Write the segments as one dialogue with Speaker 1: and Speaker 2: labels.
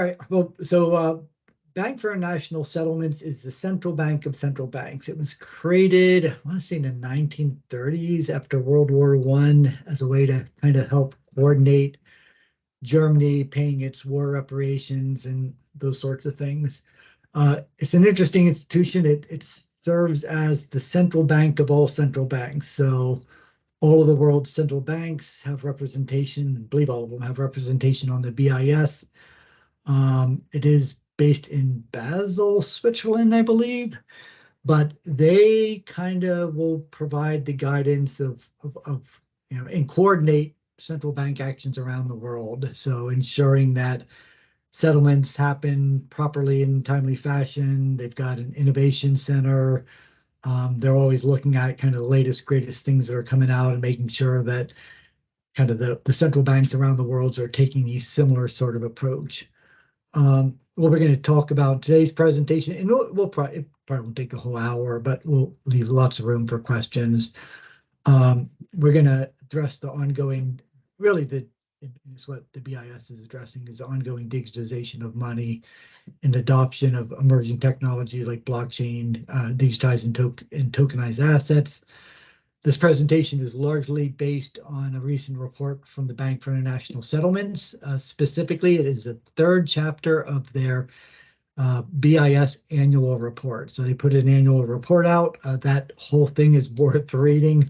Speaker 1: right. Well, so Bank for International Settlements is the central bank of central banks. It was created, I want to say in the 1930s after World War I as a way to kind of help coordinate Germany paying its war reparations and those sorts of things. It's an interesting institution. It serves as the central bank of all central banks. So all of the world's central banks have representation, I believe all of them have representation on the BIS. It is based in Basel, Switzerland, I believe, but they kind of will provide the guidance of and coordinate central bank actions around the world. So ensuring that settlements happen properly in timely fashion. They've got an innovation center. They're always looking at kind of the latest, greatest things that are coming out and making sure that kind of the central banks around the world are taking a similar sort of approach. What we're going to talk about in today's presentation, and it probably won't take the whole hour, but we'll leave lots of room for questions. We're going to address the ongoing, really is what the BIS is addressing, is the ongoing digitization of money and adoption of emerging technologies like blockchain, digitized and tokenized assets. This presentation is largely based on a recent report from the Bank for International Settlements. Specifically, it is the third chapter of their BIS annual report. So they put an annual report out. That whole thing is worth reading.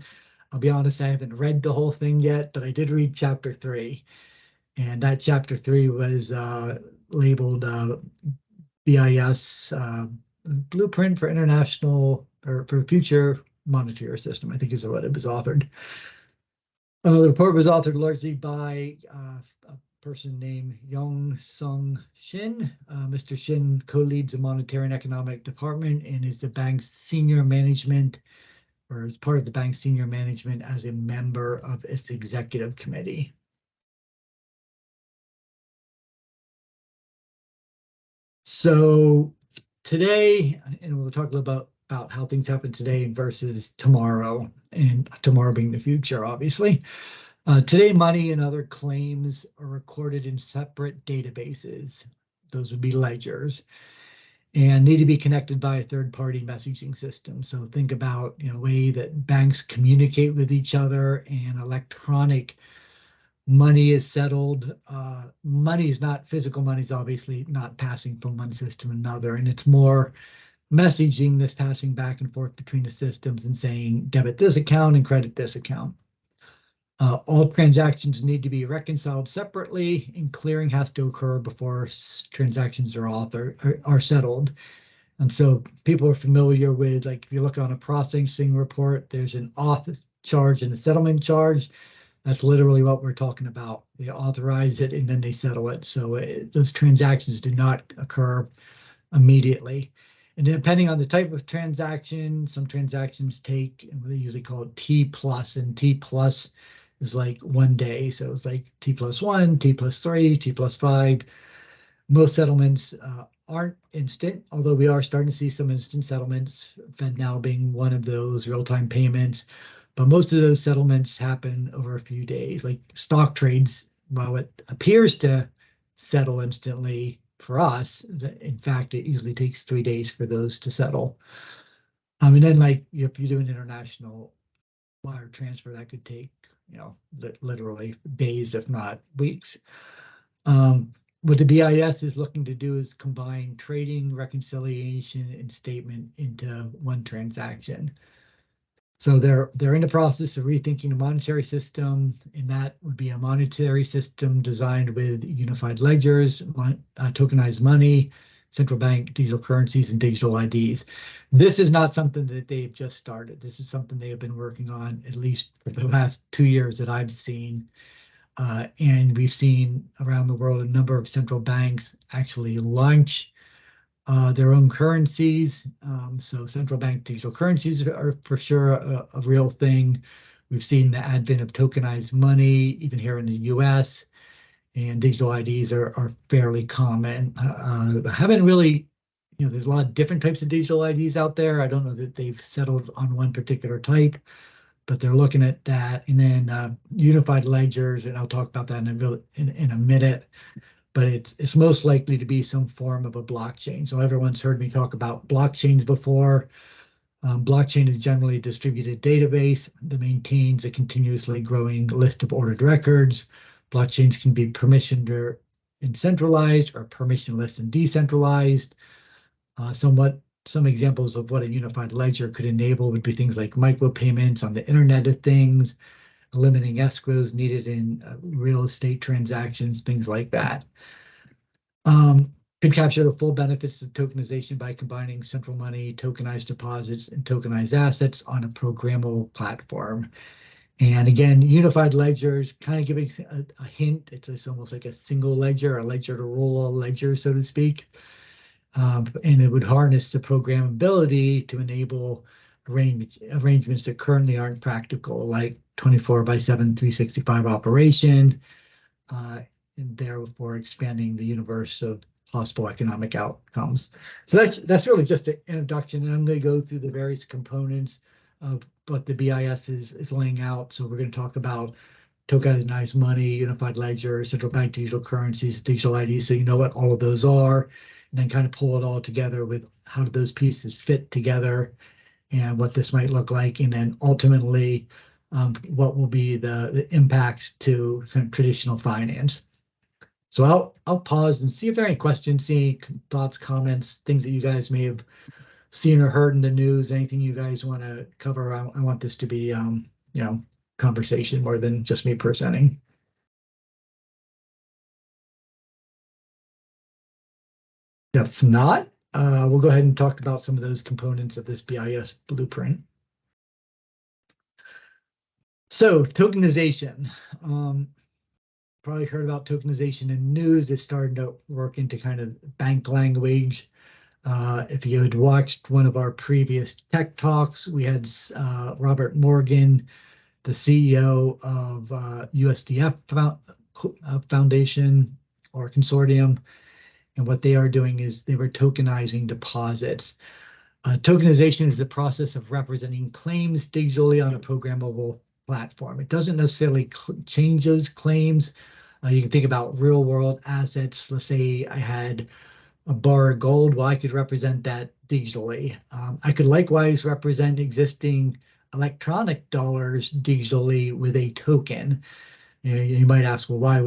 Speaker 1: I'll be honest, I haven't read the whole thing yet, but I did read chapter 3. And that chapter 3 was labeled BIS Blueprint for International or for Future Monetary System, I think is what it was authored. The report was authored largely by a person named Yong Sung Shin. Mr. Shin co-leads the Monetary and Economic Department and is the bank's senior management, or is part of the bank's senior management as a member of its executive committee. So today, and we'll talk a little about how things happen today versus tomorrow, and tomorrow being the future, obviously. Today, money and other claims are recorded in separate databases. Those would be ledgers, and need to be connected by a third-party messaging system. So think about a way that banks communicate with each other, and electronic money is settled. Money is not physical money, is obviously not passing from one system to another, and it's more messaging that's passing back and forth between the systems and saying debit this account and credit this account. All transactions need to be reconciled separately, and clearing has to occur before transactions are settled. And so people are familiar with, like, if you look on a processing report, there's an auth charge and a settlement charge. That's literally what we're talking about. They authorize it and then they settle it. So those transactions do not occur immediately. And depending on the type of transaction, some transactions take, they usually call it T plus, and T plus is like 1 day. So it's like T plus 1, T plus 3, T plus 5. Most settlements aren't instant, although we are starting to see some instant settlements, FedNow being one of those, real-time payments. But most of those settlements happen over a few days. Like stock trades, while it appears to settle instantly for us, in fact, it usually takes 3 days for those to settle. And then, like, if you do an international wire transfer, that could take, literally days, if not weeks. What the BIS is looking to do is combine trading, reconciliation, and statement into one transaction. So they're in the process of rethinking the monetary system, and that would be a monetary system designed with unified ledgers, tokenized money, central bank digital currencies, and digital IDs. This is not something that they've just started. This is something they have been working on at least for the last 2 years that I've seen. And we've seen around the world a number of central banks actually launch their own currencies. So central bank digital currencies are for sure a real thing. We've seen the advent of tokenized money, even here in the US, and digital IDs are fairly common. Haven't really, there's a lot of different types of digital IDs out there. I don't know that they've settled on one particular type, but they're looking at that. And then unified ledgers, and I'll talk about that in a minute. but it's most likely to be some form of a blockchain. So everyone's heard me talk about blockchains before. Blockchain is generally a distributed database that maintains a continuously growing list of ordered records. Blockchains can be permissioned or centralized, or permissionless and decentralized. Some examples of what a unified ledger could enable would be things like micropayments on the Internet of Things, limiting escrows needed in real estate transactions, things like that. Could capture the full benefits of tokenization by combining central money, tokenized deposits, and tokenized assets on a programmable platform. And again, unified ledgers, kind of giving a hint, it's almost like a single ledger, a ledger to roll a ledger, so to speak. And it would harness the programmability to enable arrangements that currently aren't practical, like 24/7, 365 operation, and therefore expanding the universe of possible economic outcomes. So that's really just an introduction, and I'm going to go through the various components of what the BIS is laying out. So we're going to talk about tokenized money, unified ledger, central bank digital currencies, digital IDs, so you know what all of those are, and then kind of pull it all together with how do those pieces fit together and what this might look like, and then ultimately what will be the impact to kind of traditional finance. So I'll pause and see if there are any questions, any thoughts, comments, things that you guys may have seen or heard in the news, anything you guys want to cover. I want this to be conversation more than just me presenting. If not, we'll go ahead and talk about some of those components of this BIS blueprint. So tokenization. Probably heard about tokenization in news. It's starting to work into kind of bank language. If you had watched one of our previous tech talks, we had Robert Morgan, the CEO of USDF Foundation or Consortium. And what they are doing is they were tokenizing deposits. Tokenization is the process of representing claims digitally on a programmable platform. It doesn't necessarily change those claims. You can think about real world assets. Let's say I had a bar of gold. Well, I could represent that digitally. I could likewise represent existing electronic dollars digitally with a token. You might ask, well, why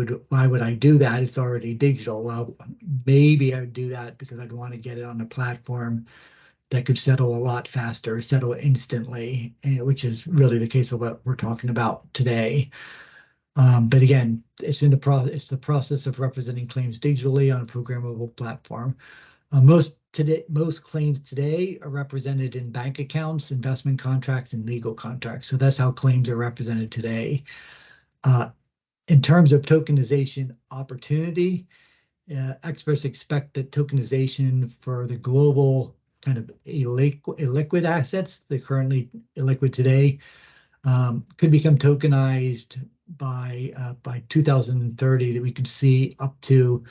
Speaker 1: would I do that? It's already digital. Well, maybe I would do that because I'd want to get it on a platform that could settle a lot faster, settle instantly, which is really the case of what we're talking about today. But again, it's the process of representing claims digitally on a programmable platform. Most claims today are represented in bank accounts, investment contracts, and legal contracts. So that's how claims are represented today. In terms of tokenization opportunity, experts expect that tokenization for the global kind of illiquid assets, they're currently illiquid today, could become tokenized by 2030, that we could see up to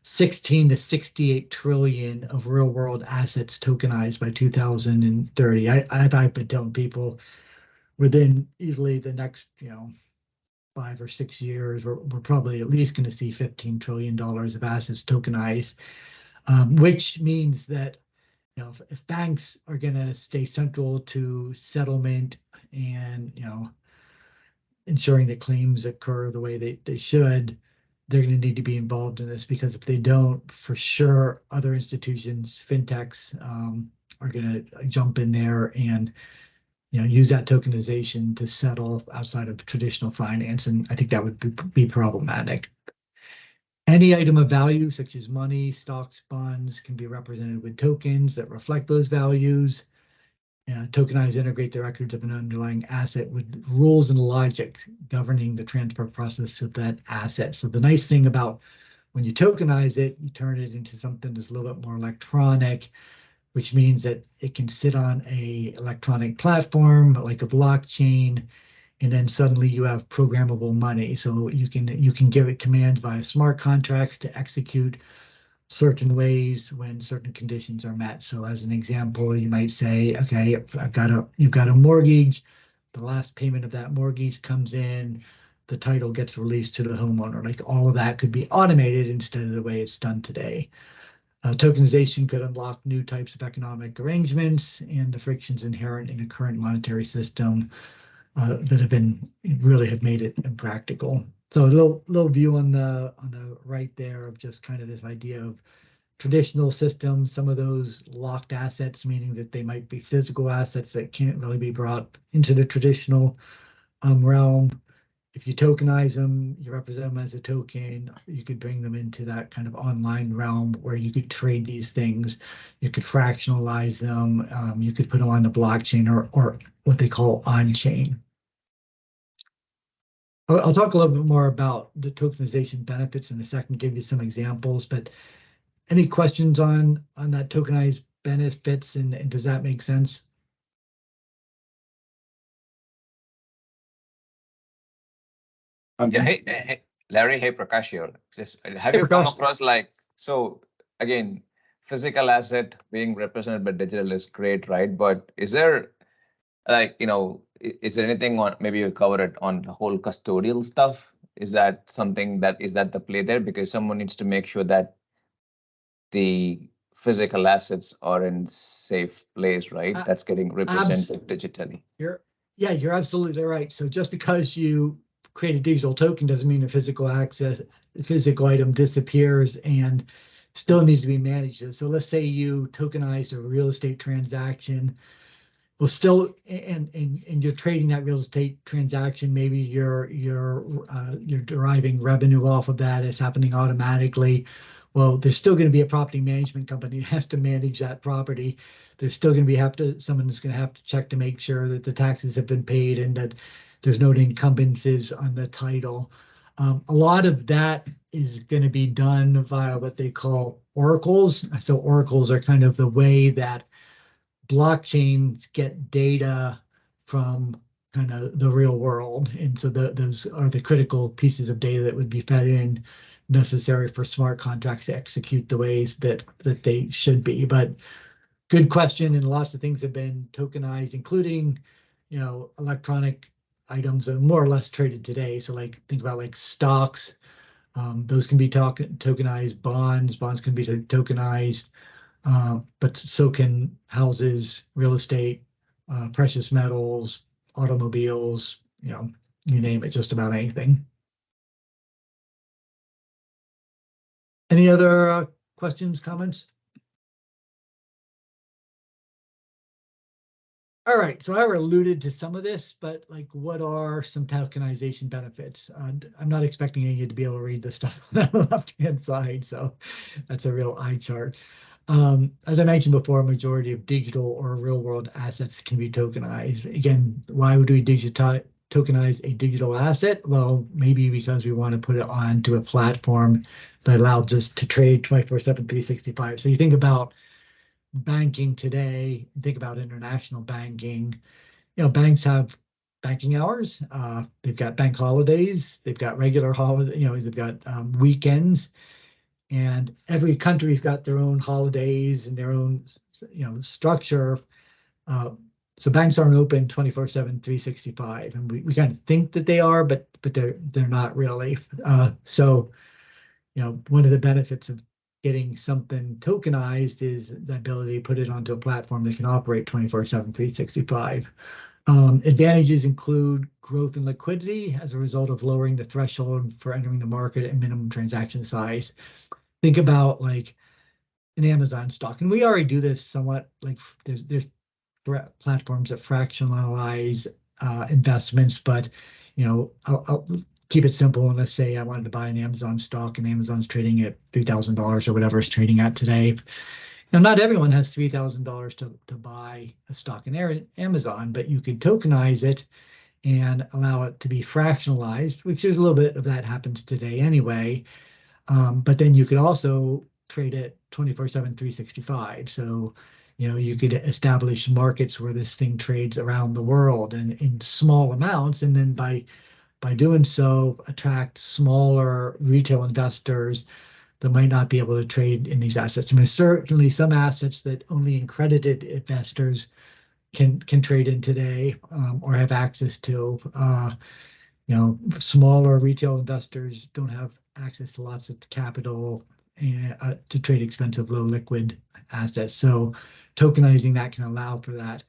Speaker 1: 16 to 68 trillion of real world assets tokenized by 2030. I've been telling people within easily the next 5 or 6 years, we're probably at least going to see $15 trillion of assets tokenized, which means that if banks are going to stay central to settlement and ensuring that claims occur the way they should, they're going to need to be involved in this, because if they don't, for sure, other institutions, fintechs, are going to jump in there and use that tokenization to settle outside of traditional finance, and I think that would be problematic. Any item of value, such as money, stocks, bonds, can be represented with tokens that reflect those values. Tokenize integrate the records of an underlying asset with rules and logic governing the transfer process of that asset. So the nice thing about when you tokenize it, you turn it into something that's a little bit more electronic, which means that it can sit on a electronic platform like a blockchain, and then suddenly you have programmable money. So you can give it commands via smart contracts to execute certain ways when certain conditions are met. So as an example, you might say, okay, you've got a mortgage. The last payment of that mortgage comes in. the title gets released to the homeowner. Like all of that could be automated instead of the way it's done today. Tokenization could unlock new types of economic arrangements and the frictions inherent in a current monetary system that have been really have made it impractical. So a little view on the right there of just kind of this idea of traditional systems, some of those locked assets, meaning that they might be physical assets that can't really be brought into the traditional realm. If you tokenize them, you represent them as a token, you could bring them into that kind of online realm where you could trade these things. You could fractionalize them. You could put them on the blockchain or what they call on-chain. I'll talk a little bit more about the tokenization benefits in a second, give you some examples, but any questions on that tokenized benefits and does that make sense?
Speaker 2: Yeah, hey, Larry, hey, Prakash here. Just have
Speaker 1: Hey,
Speaker 2: you come
Speaker 1: Prakash.
Speaker 2: across so again, physical asset being represented by digital is great, right? But is there is there anything on, maybe you cover it on the whole custodial stuff? Is that something is that the play there? Because someone needs to make sure that the physical assets are in safe place, right? That's getting represented digitally.
Speaker 1: You're absolutely right. So just because you create a digital token doesn't mean the physical item disappears and still needs to be managed. So let's say you tokenized a real estate transaction. Well, still, and you're trading that real estate transaction. Maybe you're deriving revenue off of that. It's happening automatically. Well, there's still going to be a property management company that has to manage that property. There's still going to be someone who's going to have to check to make sure that the taxes have been paid and that there's no encumbrances on the title. A lot of that is going to be done via what they call oracles. So oracles are kind of the way that blockchains get data from kind of the real world. And so those are the critical pieces of data that would be fed in necessary for smart contracts to execute the ways that they should be. But good question. And lots of things have been tokenized, including, electronic items that are more or less traded today. So think about stocks. Those can be tokenized. Bonds can be tokenized. But so can houses, real estate, precious metals, automobiles, you name it, just about anything. Any other questions, comments? All right, so I already alluded to some of this, but what are some tokenization benefits? I'm not expecting any of you to be able to read this stuff on the left-hand side, so that's a real eye chart. As I mentioned before, a majority of digital or real-world assets can be tokenized. Again, why would we tokenize a digital asset? Well, maybe because we want to put it onto a platform that allows us to trade 24/7, 365. So you think about banking today, think about international banking. Banks have banking hours. They've got bank holidays. They've got regular holidays. They've got weekends. And every country's got their own holidays and their own, structure. So banks aren't open 24/7, 365, and we kind of think that they are, but they're not really. So, one of the benefits of getting something tokenized is the ability to put it onto a platform that can operate 24/7, 365. Advantages include growth in liquidity as a result of lowering the threshold for entering the market and minimum transaction size. Think about an Amazon stock, and we already do this somewhat. There's platforms that fractionalize investments, but I'll keep it simple. And let's say I wanted to buy an Amazon stock, and Amazon's trading at $3,000 or whatever it's trading at today. Not everyone has $3,000 to buy a stock in Amazon, but you could tokenize it and allow it to be fractionalized, which there's a little bit of that happens today anyway. But then you could also trade it 24/7, 365. So, you could establish markets where this thing trades around the world and in small amounts. And then by doing so, attract smaller retail investors that might not be able to trade in these assets. I mean, certainly some assets that only accredited investors can trade in today or have access to. smaller retail investors don't have access to lots of capital and to trade expensive, low liquid assets. So tokenizing that can allow for that.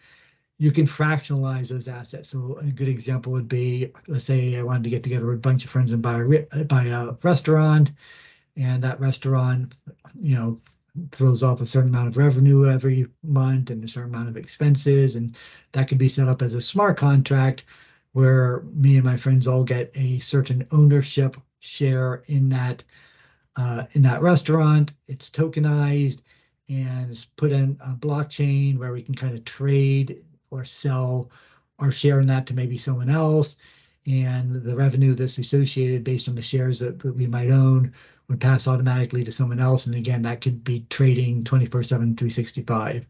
Speaker 1: You can fractionalize those assets. So a good example would be, let's say I wanted to get together with a bunch of friends and buy a restaurant, and that restaurant, throws off a certain amount of revenue every month and a certain amount of expenses, and that can be set up as a smart contract where me and my friends all get a certain ownership share in that restaurant. It's tokenized and it's put in a blockchain where we can kind of trade or sell our share in that to maybe someone else. And the revenue that's associated based on the shares that we might own would pass automatically to someone else. And again, that could be trading 24/7, 365.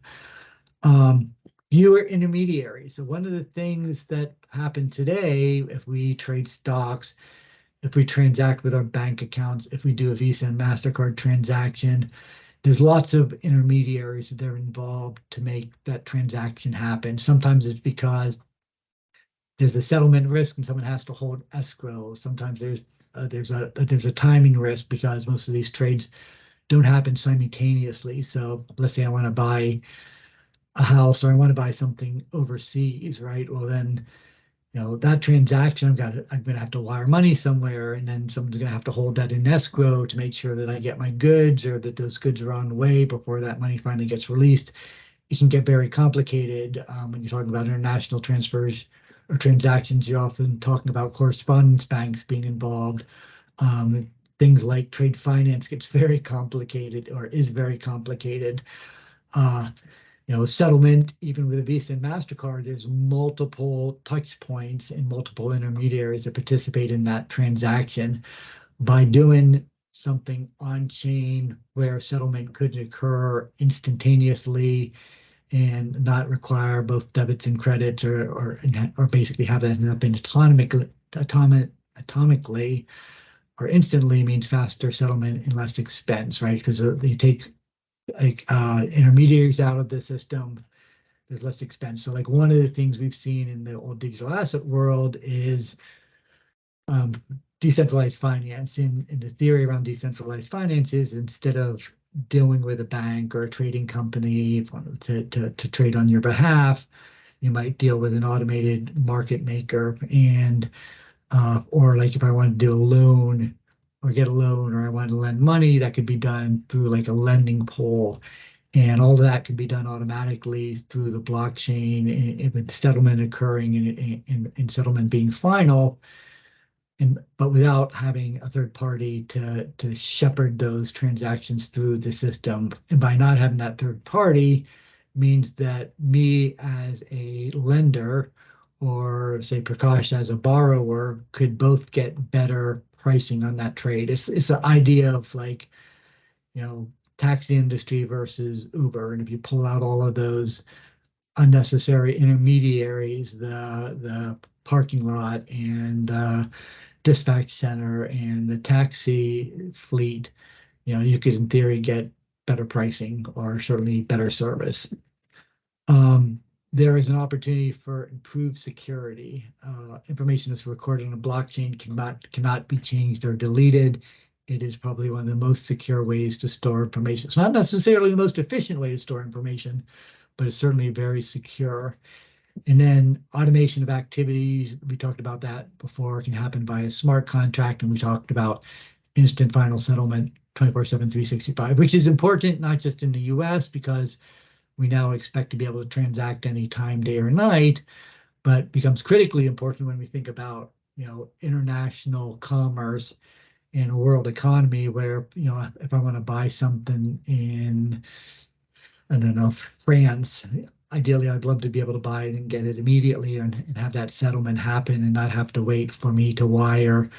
Speaker 1: Fewer intermediaries. So one of the things that happen today, if we trade stocks, if we transact with our bank accounts, if we do a Visa and MasterCard transaction, there's lots of intermediaries that are involved to make that transaction happen. Sometimes it's because there's a settlement risk and someone has to hold escrow. Sometimes there's a timing risk because most of these trades don't happen simultaneously. So let's say I want to buy a house or I want to buy something overseas, right? Well, then that transaction, I'm going to have to wire money somewhere, and then someone's going to have to hold that in escrow to make sure that I get my goods or that those goods are on the way before that money finally gets released. It can get very complicated when you're talking about international transfers or transactions. You're often talking about correspondence banks being involved. Things like trade finance gets very complicated or is very complicated. Uh, Settlement, even with a Visa and MasterCard, there's multiple touch points and multiple intermediaries that participate in that transaction. By doing something on chain where settlement could occur instantaneously and not require both debits and credits or basically have that happen atomically or instantly means faster settlement and less expense, right? Because they take intermediaries out of the system, there's less expense. So like one of the things we've seen in the old digital asset world is um, decentralized finance. And the theory around decentralized finance is instead of dealing with a bank or a trading company to trade on your behalf, you might deal with an automated market maker. And or like if I want to do a loan or get a loan or I want to lend money, that could be done through like a lending pool. And all of that can be done automatically through the blockchain with settlement occurring and settlement being final, but without having a third party to shepherd those transactions through the system. And by not having that third party means that me as a lender or say Prakash as a borrower could both get better pricing on that trade. It's the idea of like, taxi industry versus Uber. And if you pull out all of those unnecessary intermediaries, the parking lot and dispatch center and the taxi fleet, you could in theory get better pricing or certainly better service. There is an opportunity for improved security. Information that's recorded in a blockchain cannot be changed or deleted. It is probably one of the most secure ways to store information. It's not necessarily the most efficient way to store information, but it's certainly very secure. And then automation of activities, we talked about that before, can happen via smart contract, and we talked about instant final settlement 24/7, 365, which is important not just in the US because we now expect to be able to transact any time, day or night, but becomes critically important when we think about, international commerce in a world economy where, if I want to buy something in, I don't know, France, ideally I'd love to be able to buy it and get it immediately and have that settlement happen and not have to wait for me to wire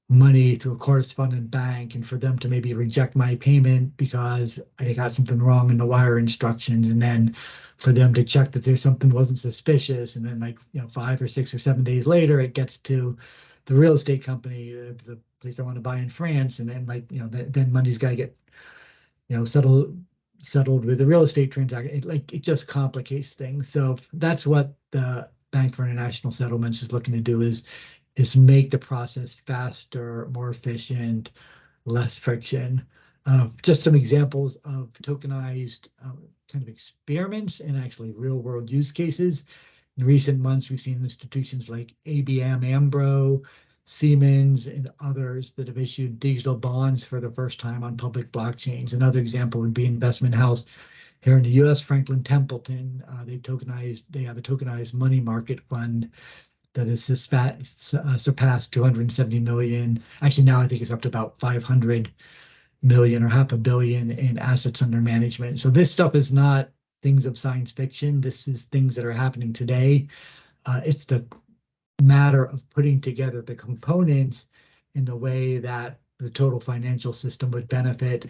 Speaker 1: money to a correspondent bank and for them to maybe reject my payment because I got something wrong in the wire instructions, and then for them to check that there's something wasn't suspicious, and then 5 or 6 or 7 days later it gets to the real estate company, the place I want to buy in France, and then then money's got to get settled with the real estate transaction. It just complicates things. So that's what the Bank for International Settlements is looking to do, is is make the process faster, more efficient, less friction. Just some examples of tokenized kind of experiments and actually real world use cases. In recent months, we've seen institutions like ABM AMBRO, Siemens, and others that have issued digital bonds for the first time on public blockchains. Another example would be investment house here in the US, Franklin Templeton. They have a tokenized money market fund that has surpassed 270 million. Actually, now I think it's up to about 500 million or half a billion in assets under management. So this stuff is not things of science fiction. This is things that are happening today. It's the matter of putting together the components in the way that the total financial system would benefit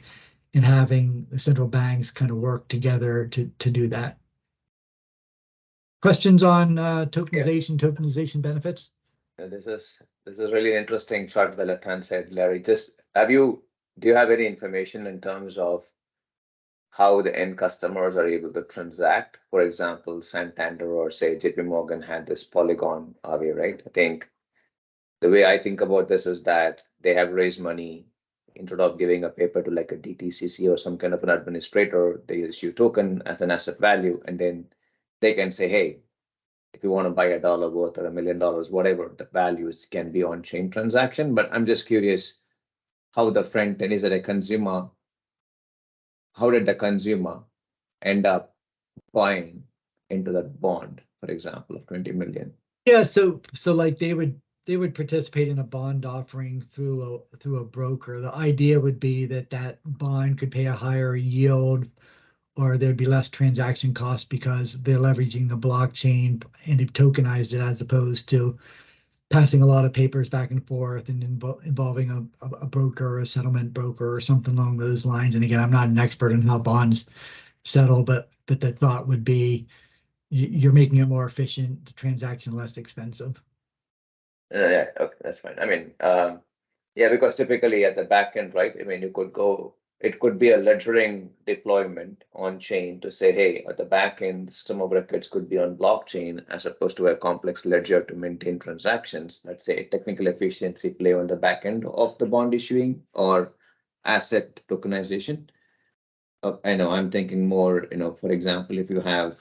Speaker 1: and having the central banks kind of work together to do that. Questions on tokenization benefits?
Speaker 2: This is really interesting chart on the left hand side, Larry. Do you have any information in terms of how the end customers are able to transact? For example, Santander or say JP Morgan had this Polygon RV, right? I think the way I think about this is that they have raised money instead of giving a paper to like a DTCC or some kind of an administrator. They issue token as an asset value, and then they can say, hey, if you want to buy $1 worth or $1 million, whatever the values can be on chain transaction. But I'm just curious how the front end is that a consumer, how did the consumer end up buying into that bond, for example, of 20 million?
Speaker 1: Yeah, so like they would participate in a bond offering through a broker. The idea would be that bond could pay a higher yield, or there'd be less transaction costs because they're leveraging the blockchain and they've tokenized it, as opposed to passing a lot of papers back and forth and involving a broker or a settlement broker or something along those lines. And again, I'm not an expert in how bonds settle, but the thought would be you're making it more efficient, the transaction less expensive.
Speaker 2: Yeah, okay, that's fine. I mean, yeah, because typically at the back end, right? I mean, it could be a ledgering deployment on chain to say, hey, at the back end, the system of records could be on blockchain as opposed to a complex ledger to maintain transactions. Let's say a technical efficiency play on the back end of the bond issuing or asset tokenization. I know I'm thinking more, for example, if you have,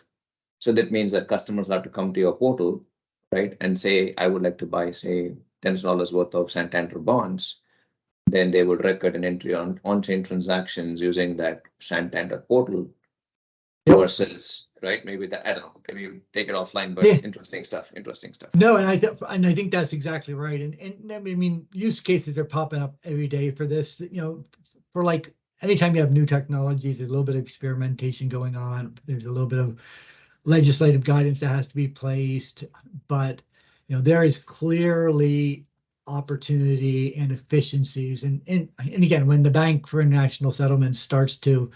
Speaker 2: so that means that customers have to come to your portal, right, and say, I would like to buy, say, $10 worth of Santander bonds. Then they would record an entry on-chain transactions using that Santander portal versus, right? Maybe that, I don't know, maybe you take it offline, but yeah. Interesting stuff.
Speaker 1: No, and I think that's exactly right. And I mean, use cases are popping up every day for this, for like anytime you have new technologies, there's a little bit of experimentation going on. There's a little bit of legislative guidance that has to be placed, but there is clearly opportunity and efficiencies. And again, when the Bank for International Settlements starts to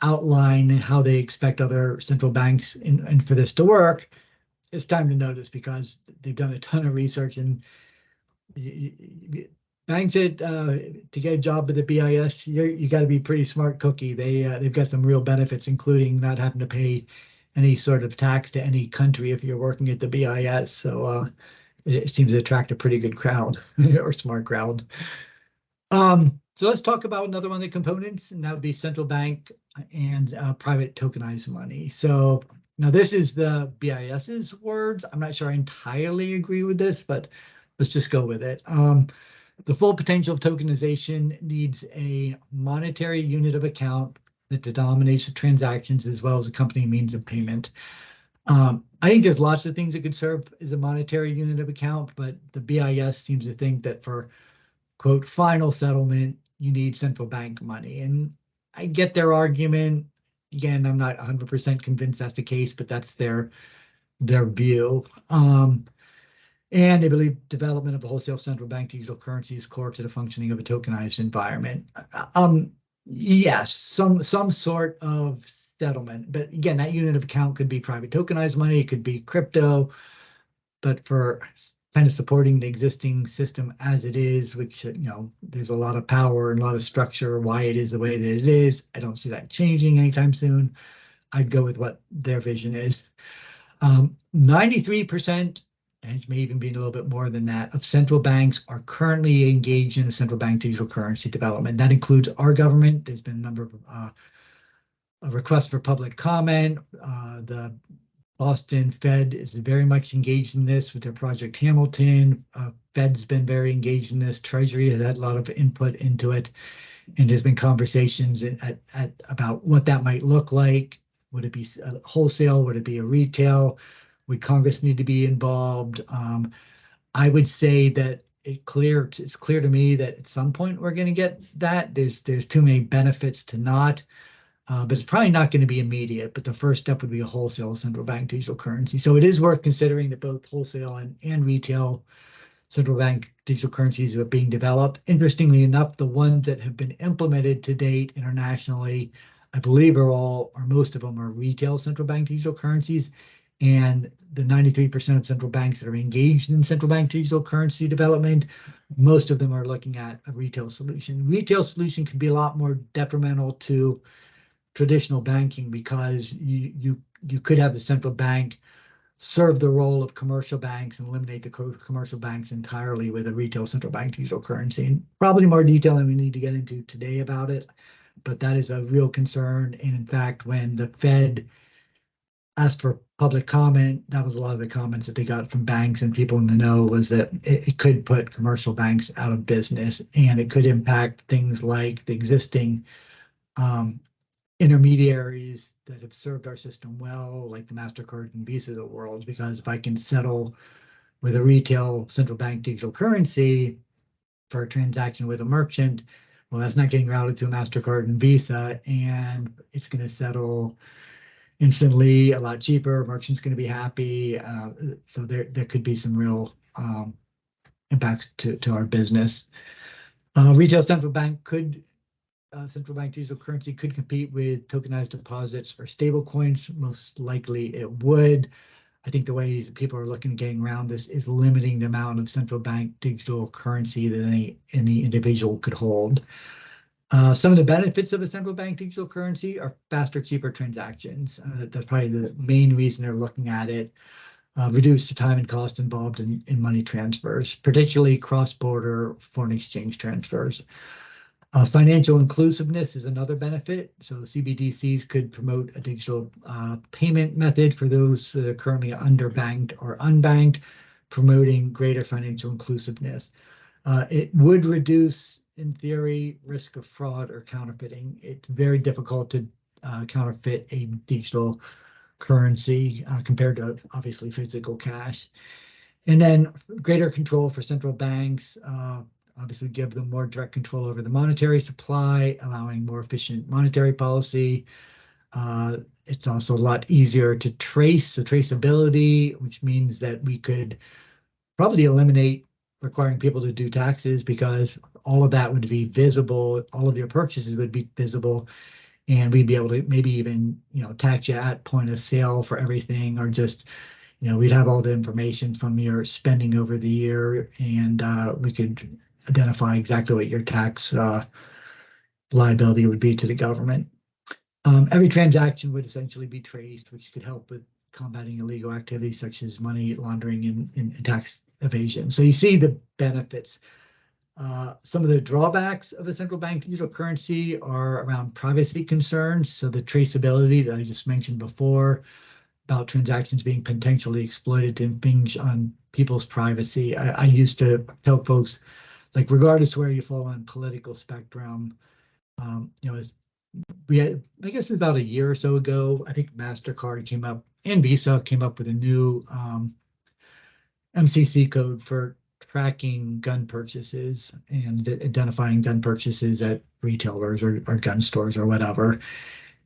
Speaker 1: outline how they expect other central banks and for this to work, it's time to notice, because they've done a ton of research. And banks to get a job at the BIS, you got to be pretty smart cookie. They've got some real benefits, including not having to pay any sort of tax to any country if you're working at the BIS. So it seems to attract a pretty good crowd or smart crowd. So let's talk about another one of the components, and that would be central bank and private tokenized money. So now this is the BIS's words. I'm not sure I entirely agree with this, but let's just go with it. The full potential of tokenization needs a monetary unit of account that denominates the transactions as well as accompanying means of payment. I think there's lots of things that could serve as a monetary unit of account, but the BIS seems to think that for, quote, final settlement, you need central bank money. And I get their argument. Again, I'm not 100% convinced that's the case, but that's their view. And they believe development of a wholesale central bank digital currency is core to the functioning of a tokenized environment. Yes, some sort of settlement, but again, that unit of account could be private tokenized money, it could be crypto, but for kind of supporting the existing system as it is, which there's a lot of power and a lot of structure why it is the way that it is. I don't see that changing anytime soon. I'd go with what their vision is. 93% and it may even be a little bit more than that, of central banks are currently engaged in a central bank digital currency development. That includes our government. There's been a number of requests for public comment. The Boston Fed is very much engaged in this with their Project Hamilton. Fed's been very engaged in this. Treasury has had a lot of input into it. And there's been conversations about what that might look like. Would it be a wholesale? Would it be a retail? Would Congress need to be involved? I would say that it's clear to me that at some point we're going to get that. There's too many benefits to not. But it's probably not going to be immediate. But the first step would be a wholesale central bank digital currency. So it is worth considering that both wholesale and retail central bank digital currencies are being developed. Interestingly enough, the ones that have been implemented to date internationally, I believe or most of them are retail central bank digital currencies. And the 93% of central banks that are engaged in central bank digital currency development, most of them are looking at a retail solution. Retail solution can be a lot more detrimental to traditional banking because you could have the central bank serve the role of commercial banks and eliminate the commercial banks entirely with a retail central bank digital currency. And probably more detail than we need to get into today about it, but that is a real concern. And in fact, when the Fed asked for public comment, that was a lot of the comments that they got from banks and people in the know was that it could put commercial banks out of business, and it could impact things like the existing intermediaries that have served our system well, like the MasterCard and Visa of the world, because if I can settle with a retail central bank digital currency for a transaction with a merchant, well, that's not getting routed to a MasterCard and Visa, and it's going to settle instantly, a lot cheaper. Merchant's going to be happy. So there could be some real impacts to our business. Retail central bank digital currency could compete with tokenized deposits or stable coins. Most likely it would. I think the way people are looking at getting around this is limiting the amount of central bank digital currency that any individual could hold. Some of the benefits of a central bank digital currency are faster, cheaper transactions. That's probably the main reason they're looking at it. Reduce the time and cost involved in money transfers, particularly cross-border foreign exchange transfers. Financial inclusiveness is another benefit. So CBDCs could promote a digital payment method for those that are currently underbanked or unbanked, promoting greater financial inclusiveness. It would reduce, in theory, risk of fraud or counterfeiting. It's very difficult to counterfeit a digital currency compared to, obviously, physical cash. And then greater control for central banks, obviously give them more direct control over the monetary supply, allowing more efficient monetary policy. It's also a lot easier to trace, the traceability, which means that we could probably eliminate requiring people to do taxes because all of that would be visible. All of your purchases would be visible, and we'd be able to maybe even, tax you at point of sale for everything, or just, we'd have all the information from your spending over the year, and we could identify exactly what your tax liability would be to the government. Every transaction would essentially be traced, which could help with combating illegal activities such as money laundering and tax evasion. So you see the benefits. Some of the drawbacks of a central bank digital currency are around privacy concerns. So the traceability that I just mentioned before about transactions being potentially exploited to impinge on people's privacy. I used to tell folks, like, regardless where you fall on political spectrum, we had, I guess about a year or so ago, I think MasterCard came up and Visa came up with a new MCC code for tracking gun purchases and identifying gun purchases at retailers or gun stores or whatever.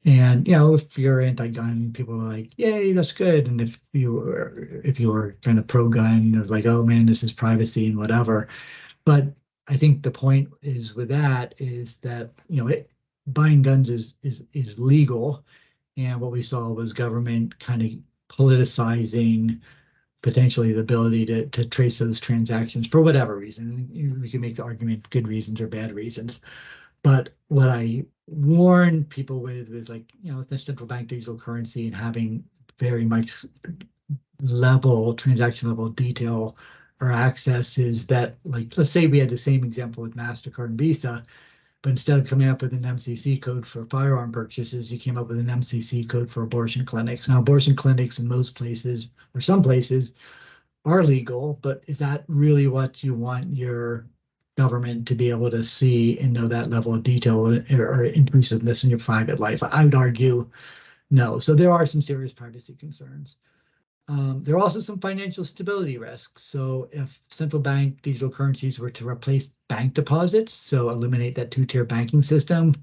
Speaker 1: And if you're anti-gun, people are like, "Yay, that's good." And if you were kind of pro-gun, it's like, "Oh man, this is privacy and whatever." But I think the point is with that is that buying guns is legal, and what we saw was government kind of politicizing potentially the ability to trace those transactions for whatever reason. We can make the argument good reasons or bad reasons. But what I warn people with is, like, the central bank digital currency and having very much level, transaction level detail or access is that, like, let's say we had the same example with MasterCard and Visa, but instead of coming up with an MCC code for firearm purchases, you came up with an MCC code for abortion clinics. Now, abortion clinics in most places, or some places, are legal, but is that really what you want your government to be able to see and know that level of detail or intrusiveness in your private life? I would argue no. So there are some serious privacy concerns. There are also some financial stability risks. So if central bank digital currencies were to replace bank deposits, so eliminate that two-tier banking system,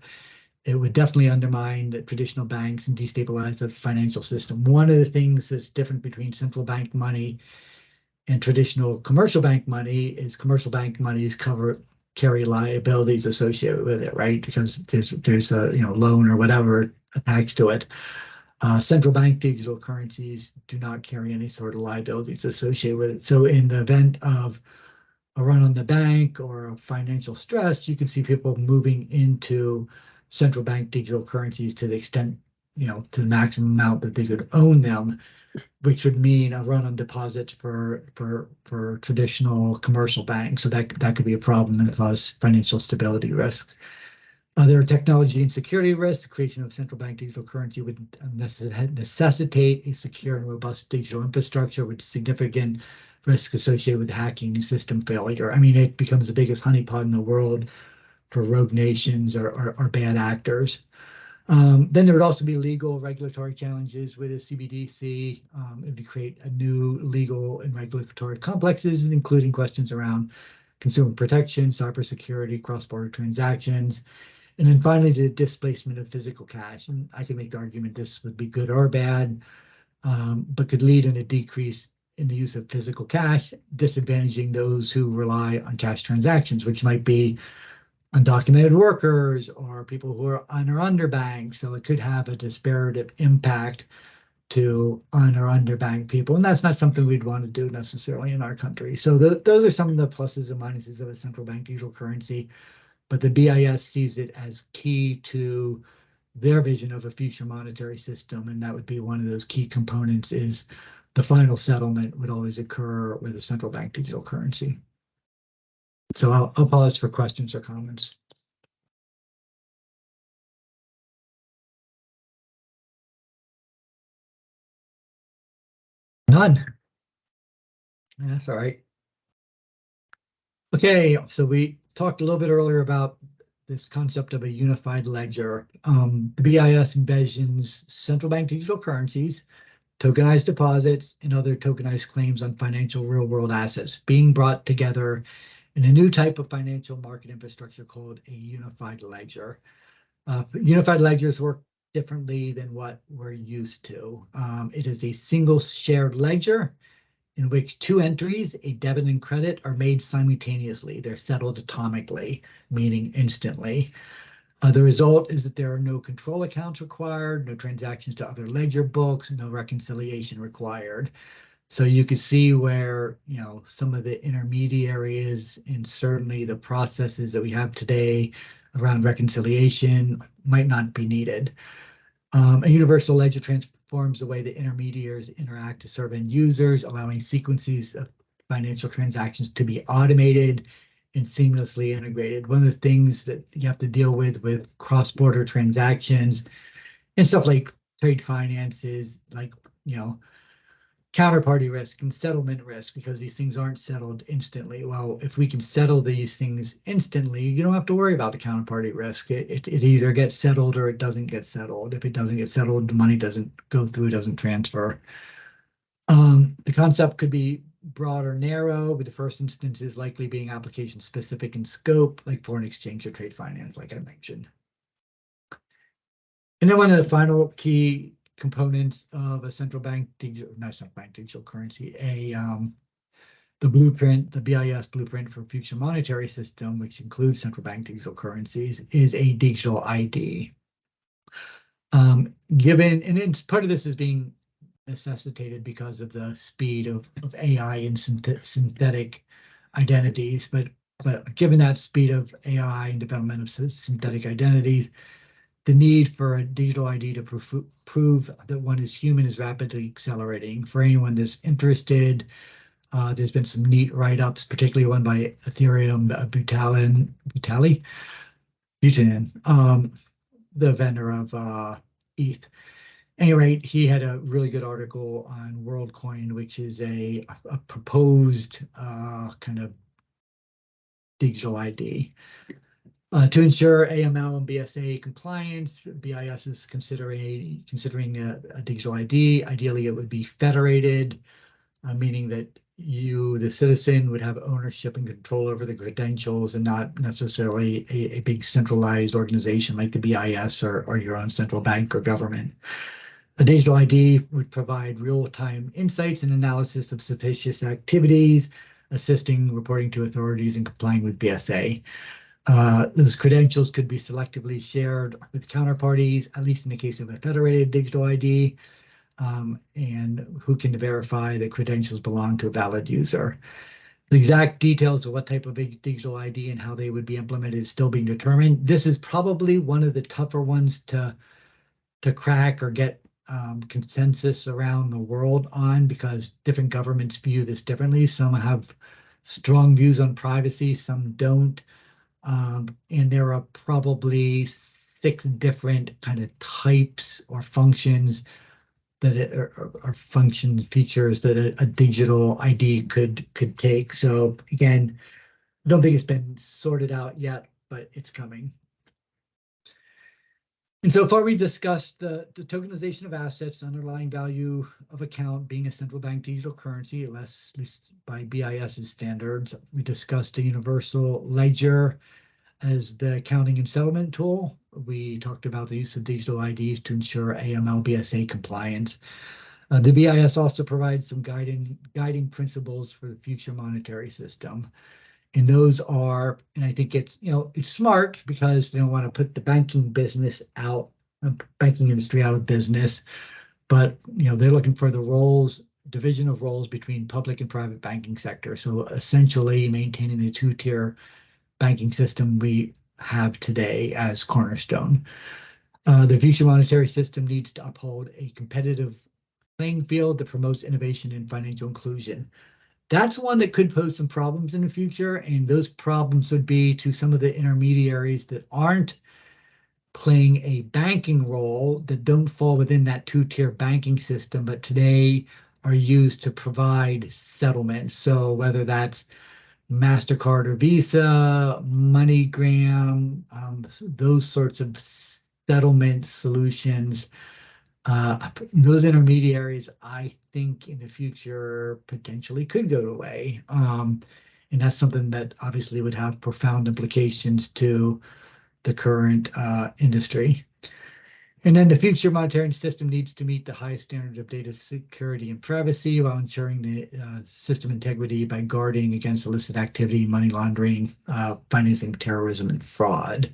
Speaker 1: it would definitely undermine the traditional banks and destabilize the financial system. One of the things that's different between central bank money and traditional commercial bank money is commercial bank monies carry liabilities associated with it, right? Because there's a loan or whatever attached to it. Central bank digital currencies do not carry any sort of liabilities associated with it. So in the event of a run on the bank or a financial stress, you can see people moving into central bank digital currencies to the extent, to the maximum amount that they could own them, which would mean a run on deposits for traditional commercial banks. So that could be a problem and cause financial stability risks. There are technology and security risks. The creation of central bank digital currency would necessitate a secure and robust digital infrastructure with significant risk associated with hacking and system failure. I mean, it becomes the biggest honeypot in the world for rogue nations or bad actors. Then there would also be legal regulatory challenges with a CBDC. It would create a new legal and regulatory complexes, including questions around consumer protection, cybersecurity, cross-border transactions. And then finally, the displacement of physical cash. And I can make the argument this would be good or bad, but could lead in a decrease in the use of physical cash, disadvantaging those who rely on cash transactions, which might be undocumented workers or people who are on or underbanked. So it could have a disparate impact to on or underbanked people. And that's not something we'd want to do necessarily in our country. So those are some of the pluses and minuses of a central bank digital currency. But the BIS sees it as key to their vision of a future monetary system. And that would be one of those key components is the final settlement would always occur with a central bank digital currency. So I'll pause for questions or comments. None. That's all right. Okay, so we talked a little bit earlier about this concept of a unified ledger. The BIS envisions central bank digital currencies, tokenized deposits, and other tokenized claims on financial real-world assets being brought together in a new type of financial market infrastructure called a unified ledger. Unified ledgers work differently than what we're used to. It is a single shared ledger in which two entries, a debit and credit, are made simultaneously. They're settled atomically, meaning instantly. The result is that there are no control accounts required, no transactions to other ledger books, no reconciliation required. So you could see where, some of the intermediaries and certainly the processes that we have today around reconciliation might not be needed. A universal ledger transforms the way the intermediaries interact to serve end users, allowing sequences of financial transactions to be automated and seamlessly integrated. One of the things that you have to deal with cross-border transactions and stuff like trade finance is like, counterparty risk and settlement risk, because these things aren't settled instantly. Well, if we can settle these things instantly, you don't have to worry about the counterparty risk. It either gets settled or it doesn't get settled. If it doesn't get settled, the money doesn't go through, doesn't transfer. The concept could be broad or narrow, but the first instance is likely being application specific in scope, like foreign exchange or trade finance, like I mentioned. And then one of the final key components of a central bank digital currency, the blueprint, the BIS blueprint for future monetary system, which includes central bank digital currencies, is a digital ID. And part of this is being necessitated because of the speed of AI and synthetic identities, but given that speed of AI and development of synthetic identities, the need for a digital ID to prove that one is human is rapidly accelerating. For anyone that's interested, there's been some neat write-ups, particularly one by Ethereum, Buchanan, the vendor of ETH. At any rate, he had a really good article on WorldCoin, which is a proposed kind of digital ID. To ensure AML and BSA compliance, BIS is considering a digital ID. Ideally, it would be federated, meaning that you, the citizen, would have ownership and control over the credentials and not necessarily a big centralized organization like the BIS or your own central bank or government. A digital ID would provide real-time insights and analysis of suspicious activities, assisting reporting to authorities and complying with BSA. Those credentials could be selectively shared with counterparties, at least in the case of a federated digital ID, and who can verify that credentials belong to a valid user. The exact details of what type of digital ID and how they would be implemented is still being determined. This is probably one of the tougher ones to crack or get consensus around the world on, because different governments view this differently. Some have strong views on privacy, some don't. And there are probably 6 different kind of types or functions that are function features that a digital ID could take. So again, I don't think it's been sorted out yet, but it's coming. And so far, we discussed the tokenization of assets, underlying value of account being a central bank digital currency, at least by BIS's standards. We discussed a universal ledger as the accounting and settlement tool. We talked about the use of digital IDs to ensure AML BSA compliance. The BIS also provides some guiding principles for the future monetary system. And those are, and I think it's smart because they don't want to put the banking industry out of business, but they're looking for the division of roles between public and private banking sector. So essentially maintaining the 2-tier banking system we have today as cornerstone. The future monetary system needs to uphold a competitive playing field that promotes innovation and financial inclusion. That's one that could pose some problems in the future, and those problems would be to some of the intermediaries that aren't playing a banking role, that don't fall within that 2-tier banking system, but today are used to provide settlements. So whether that's MasterCard or Visa, MoneyGram, those sorts of settlement solutions, those intermediaries, I think in the future potentially could go away. And that's something that obviously would have profound implications to the current industry. And then the future monetary system needs to meet the highest standards of data security and privacy while ensuring the system integrity by guarding against illicit activity, money laundering, financing terrorism, and fraud.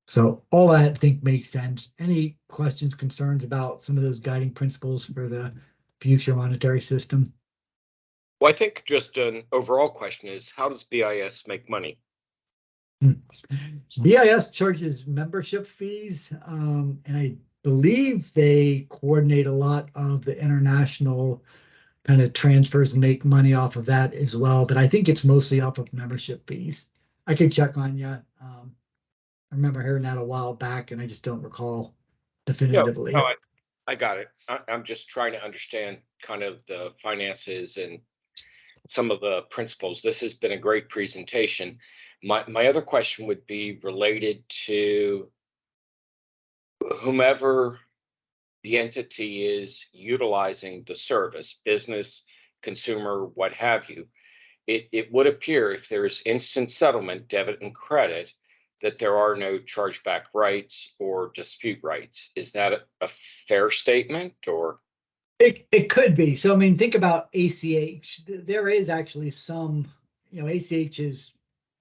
Speaker 1: So all that I think makes sense. Any questions, concerns about some of those guiding principles for the future monetary system?
Speaker 3: Well, I think just an overall question is, how does BIS make money?
Speaker 1: BIS charges membership fees, and I believe they coordinate a lot of the international kind of transfers and make money off of that as well. But I think it's mostly off of membership fees. I could check on you. I remember hearing that a while back, and I just don't recall definitively.
Speaker 3: No, I got it. I'm just trying to understand kind of the finances and some of the principles. This has been a great presentation. My other question would be related to whomever the entity is utilizing the service, business, consumer, what have you. It would appear, if there is instant settlement, debit and credit, that there are no chargeback rights or dispute rights. Is that a fair statement, or?
Speaker 1: It could be. So, I mean, think about ACH. There is actually some, ACH is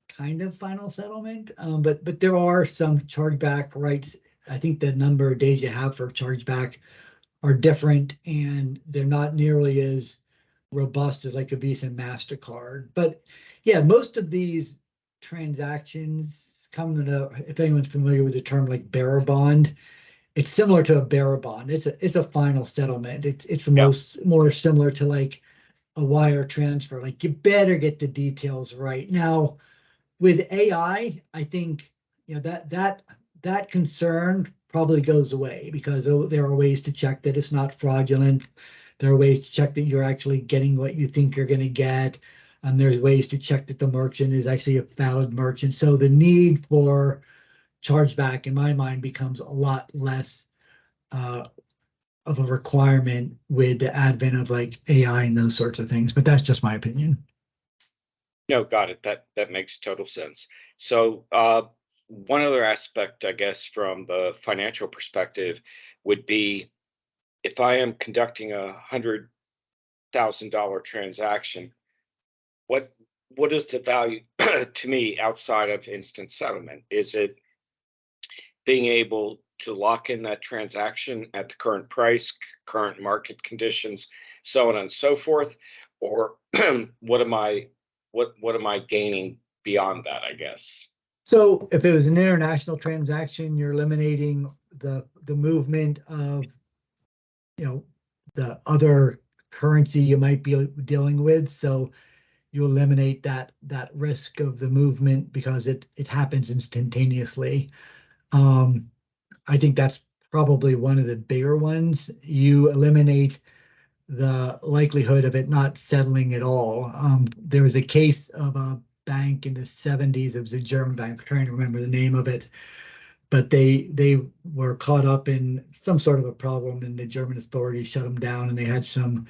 Speaker 1: kind of final settlement, but there are some chargeback rights. I think the number of days you have for chargeback are different, and they're not nearly as robust as like a Visa and MasterCard. But yeah, most of these transactions it's common to, if anyone's familiar with the term like bearer bond, it's similar to a bearer bond. It's a final settlement. It's
Speaker 3: Yeah.
Speaker 1: more similar to like a wire transfer. Like you better get the details right. Now, with AI, I think that concern probably goes away because there are ways to check that it's not fraudulent. There are ways to check that you're actually getting what you think you're going to get. And there's ways to check that the merchant is actually a valid merchant. So the need for chargeback, in my mind, becomes a lot less of a requirement with the advent of like AI and those sorts of things. But that's just my opinion.
Speaker 3: No, got it. That makes total sense. So one other aspect, I guess, from the financial perspective would be if I am conducting $100,000 transaction, what is the value to me outside of instant settlement? Is it being able to lock in that transaction at the current price, current market conditions, so on and so forth, or what am I gaining beyond that, I guess?
Speaker 1: So if it was an international transaction, you're eliminating the movement of, the other currency you might be dealing with. So you eliminate that risk of the movement because it happens instantaneously. I think that's probably one of the bigger ones. You eliminate the likelihood of it not settling at all. There was a case of a bank in the 70s. It was a German bank. I'm trying to remember the name of it, but they were caught up in some sort of a problem, and the German authorities shut them down. And they had some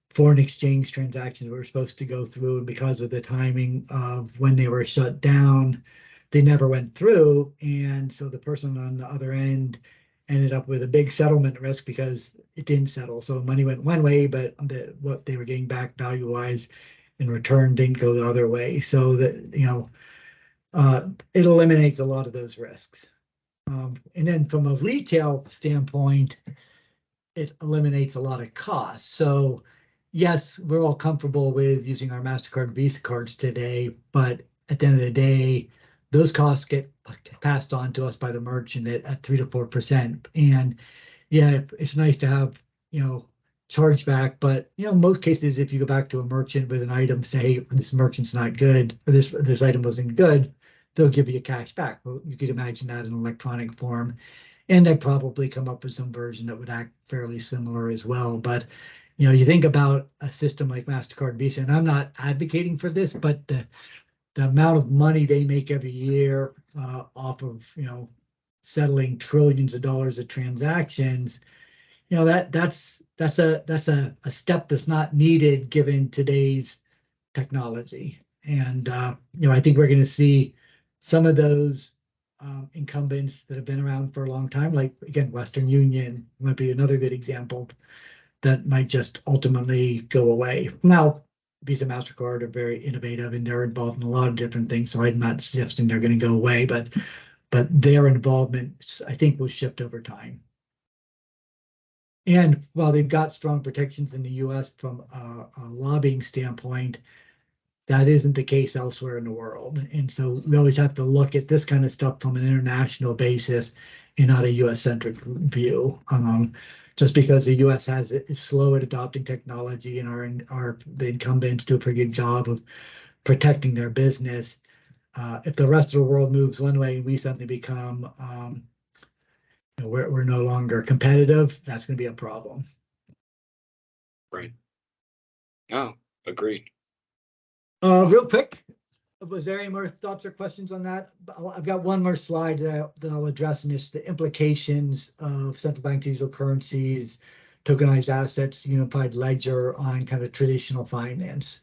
Speaker 1: foreign exchange transactions were supposed to go through, and because of the timing of when they were shut down, they never went through. And so the person on the other end ended up with a big settlement risk because it didn't settle. So money went one way, but what they were getting back value-wise in return didn't go the other way. So that, it eliminates a lot of those risks. And then from a retail standpoint, it eliminates a lot of costs. So yes, we're all comfortable with using our MasterCard Visa cards today, but at the end of the day, those costs get passed on to us by the merchant at 3 to 4%. And yeah, it's nice to have, chargeback, but most cases, if you go back to a merchant with an item, say, hey, this merchant's not good, or this item wasn't good, they'll give you cash back. Well, you could imagine that in electronic form. And they'd probably come up with some version that would act fairly similar as well. But you think about a system like MasterCard Visa, and I'm not advocating for this, but the amount of money they make every year off of settling trillions of dollars of transactions, that's a step that's not needed given today's technology. And I think we're going to see some of those incumbents that have been around for a long time, like again, Western Union might be another good example, that might just ultimately go away. Now, Visa, MasterCard are very innovative and they're involved in a lot of different things. So I'm not suggesting they're going to go away, but their involvement, I think, will shift over time. And while they've got strong protections in the US from a lobbying standpoint, that isn't the case elsewhere in the world. And so we always have to look at this kind of stuff from an international basis and not a US-centric view. Just because the US is slow at adopting technology and the incumbents do a pretty good job of protecting their business. If the rest of the world moves one way and we suddenly become, we're no longer competitive, that's going to be a problem.
Speaker 3: Right. Oh, agreed.
Speaker 1: Real quick, was there any more thoughts or questions on that? I've got one more slide that I'll address, and it's the implications of central bank digital currencies, tokenized assets, unified ledger on kind of traditional finance.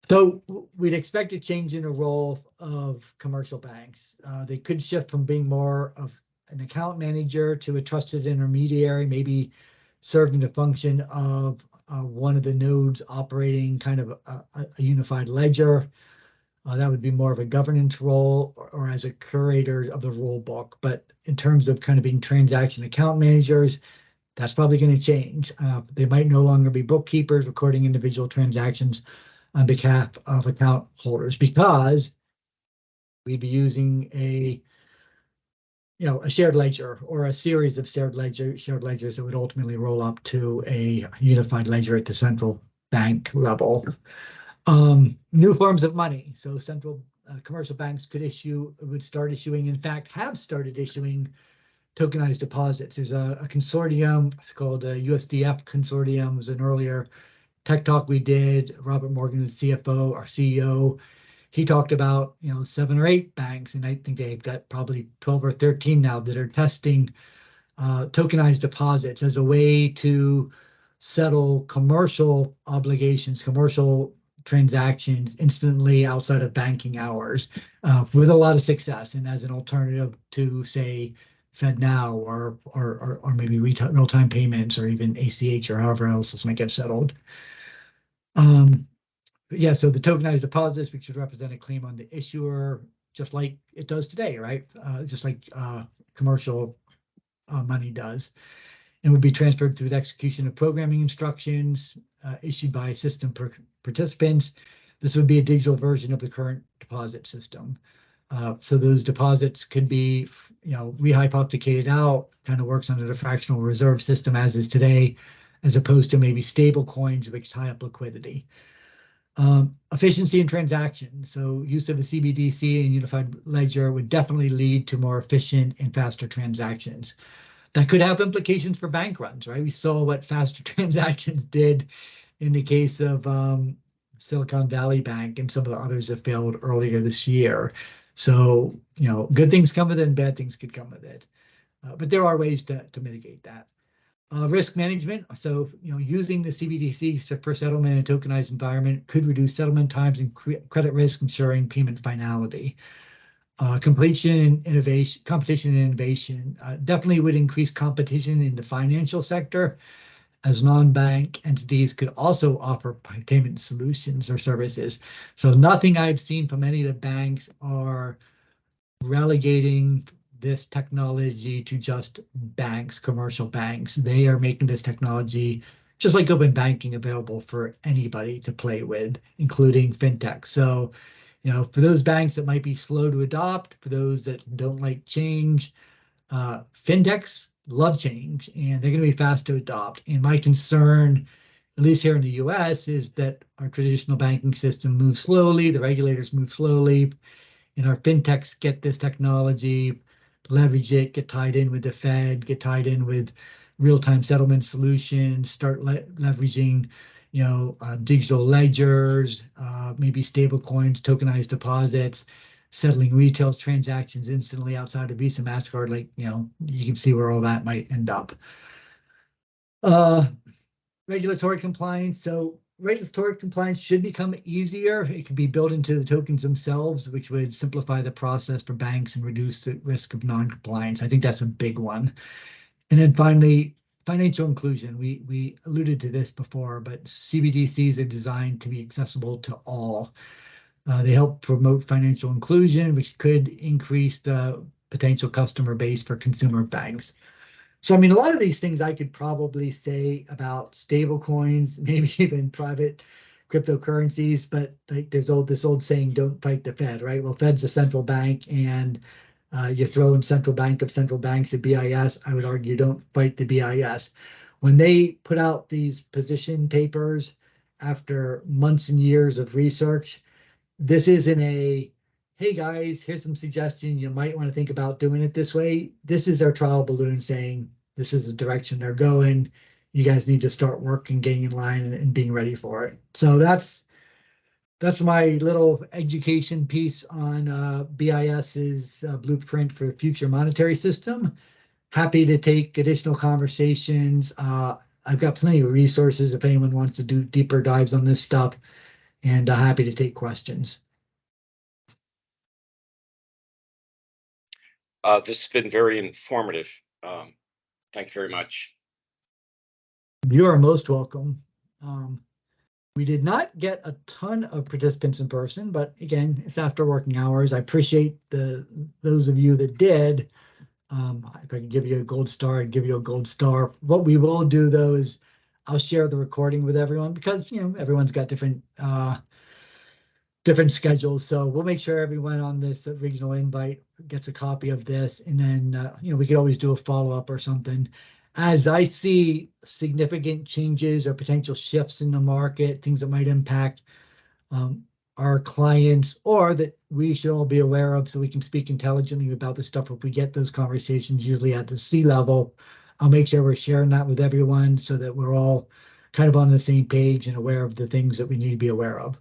Speaker 1: So we'd expect a change in the role of commercial banks. They could shift from being more of an account manager to a trusted intermediary, maybe serving the function of one of the nodes operating kind of a unified ledger. That would be more of a governance role or as a curator of the rule book. But in terms of kind of being transaction account managers, that's probably going to change. They might no longer be bookkeepers recording individual transactions, on behalf of account holders, because we'd be using a shared ledger or a series of shared ledgers that would ultimately roll up to a unified ledger at the central bank level. New forms of money. So central commercial banks would start issuing, in fact, have started issuing tokenized deposits. There's a consortium, it's called a USDF consortium. It was an earlier tech talk we did. Robert Morgan, the CFO, our CEO, he talked about 7 or 8 banks, and I think they've got probably 12 or 13 now that are testing tokenized deposits as a way to settle commercial obligations, commercial transactions instantly outside of banking hours, with a lot of success, and as an alternative to, say, FedNow or maybe real-time payments, or even ACH, or however else this might get settled. Yeah, so the tokenized deposits, which would represent a claim on the issuer, just like it does today, right? Just like commercial money does, and would be transferred through the execution of programming instructions issued by system participants. This would be a digital version of the current deposit system. So those deposits could be, rehypothecated out, kind of works under the fractional reserve system as is today, as opposed to maybe stable coins which tie up liquidity. Efficiency in transactions. So use of a CBDC and unified ledger would definitely lead to more efficient and faster transactions. That could have implications for bank runs, right? We saw what faster transactions did in the case of Silicon Valley Bank, and some of the others that failed earlier this year. So, good things come with it and bad things could come with it. But there are ways to mitigate that. Risk management. So, using the CBDCs for settlement in a tokenized environment could reduce settlement times and credit risk, ensuring payment finality. Competition and innovation definitely would increase competition in the financial sector, as non-bank entities could also offer payment solutions or services. So nothing I've seen from any of the banks are relegating this technology to just banks, commercial banks. They are making this technology, just like open banking, available for anybody to play with, including fintech. So, for those banks that might be slow to adopt, for those that don't like change, fintechs love change, and they're going to be fast to adopt. And my concern, at least here in the US, is that our traditional banking system moves slowly, the regulators move slowly, and our fintechs get this technology, leverage it, get tied in with the Fed, get tied in with real-time settlement solutions, start leveraging, digital ledgers, maybe stable coins, tokenized deposits, settling retail transactions instantly outside of Visa, MasterCard. You can see where all that might end up. Regulatory compliance. So regulatory compliance should become easier. It can be built into the tokens themselves, which would simplify the process for banks and reduce the risk of non-compliance. I think that's a big one. And then finally, financial inclusion. We alluded to this before, but CBDCs are designed to be accessible to all. They help promote financial inclusion, which could increase the potential customer base for consumer banks. So, a lot of these things I could probably say about stable coins, maybe even private cryptocurrencies, but there's this old saying, don't fight the Fed, right? Well, Fed's a central bank, and you throw in central bank of central banks at BIS. I would argue don't fight the BIS. When they put out these position papers after months and years of research, this isn't a, hey guys, here's some suggestion, you might want to think about doing it this way. This is their trial balloon saying this is the direction they're going. You guys need to start working, getting in line, and being ready for it. So that's my little education piece on BIS's blueprint for the future monetary system. Happy to take additional conversations. I've got plenty of resources if anyone wants to do deeper dives on this stuff, and happy to take questions.
Speaker 3: This has been very informative. Thank you very much.
Speaker 1: You are most welcome. We did not get a ton of participants in person, but again, it's after working hours. I appreciate those of you that did. If I can give you a gold star, I'd give you a gold star. What we will do, though, is I'll share the recording with everyone, because everyone's got different different schedules. So we'll make sure everyone on this regional invite gets a copy of this, and then we could always do a follow-up or something. As I see significant changes or potential shifts in the market, things that might impact our clients, or that we should all be aware of, so we can speak intelligently about this stuff. If we get those conversations, usually at the C-level, I'll make sure we're sharing that with everyone so that we're all kind of on the same page and aware of the things that we need to be aware of.